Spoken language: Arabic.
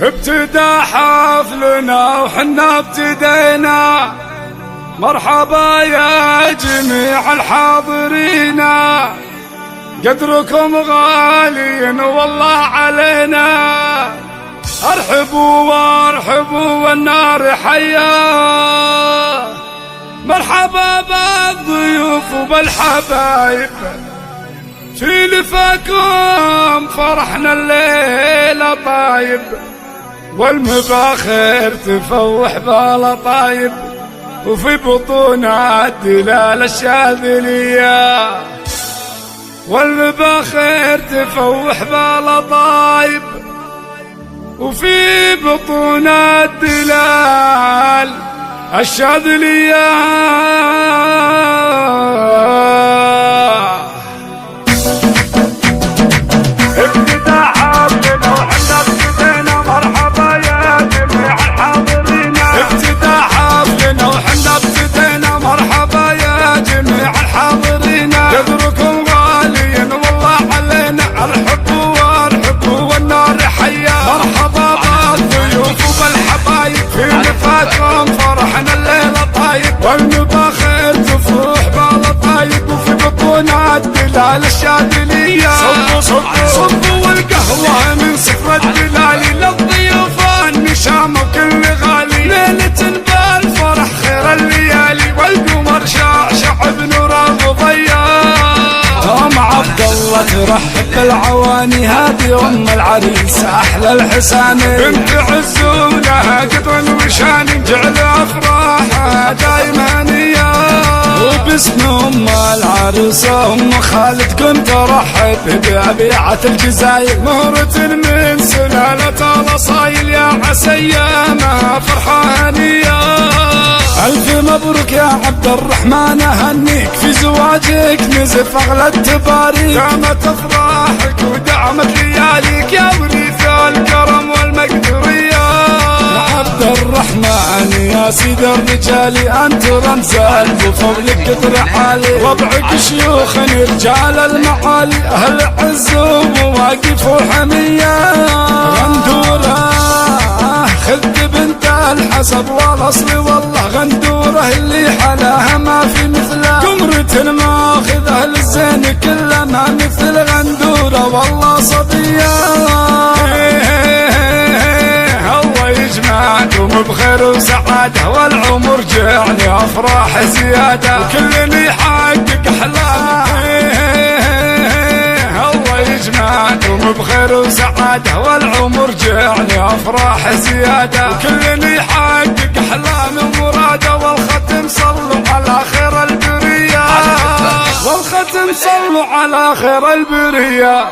ابتدى حفلنا وحنا ابتدينا، مرحبا يا جميع الحاضرين، قدركم غالي والله علينا. ارحبوا وارحبوا والنار حيا، مرحبا بالضيوف وبالحبايب، في لفاكم فرحنا الليلة طايب، والمباخر تفوح بالطايب، وفي بطونها الدلال الشاذلية، والمباخر تفوح بالطايب، وفي بطونها الدلال الشاذلية. فرحنا الليلة طايب، والمباخر تفوح بالطايب، وفي بطونها الدلال الشاذلية. صبوا والقهوة من صفر الدلال، للضيوف النشامة وكل غالي، ليلة بالفرح خير الليالي، والقمر شعشع بنوره وضياء. ام عبد الله ترحب بالعواني، هذه ام العريس احلى الحساني، بنت عزولها قدر وشان، جعل افراحها دايما هي، وباسم ام العروسه ام خالد كنت ارحب بأبيعة الجزاير، مهرة من سلالة الاصايل، يا عسى ايامها فرحه هنيه. ألف مبروك يا عبد الرحمن، أهنيك في زواجك نزف أغلى التباريك، دامت أفراحك ودعمت لياليك، يا وريث الكرم والمقدورية. يا عبد الرحمن يا سيد الرجال، أنت رمز بفضلك قدر عالي، ربعك شيوخ رجال المعالي، أهل عز ومواقف وحمية. غندورة خذ بنت الحسب والاصل، والله غندوره اللي حلاها ما في مثلها، قمرة ماخذ اهل الزين كلها ما مثل غندوره والله صبيه. الله يجمعكم بخير وسعاده، والعمر جعلي افراح زياده، وكل يحقق احلامه. يجمعكم بخير وسعاده، والعمر جعلي افراح زياده، وكل يحقق احلام ومراده، والختم صلوا على خير البريه، والختم صلوا على خير البريه.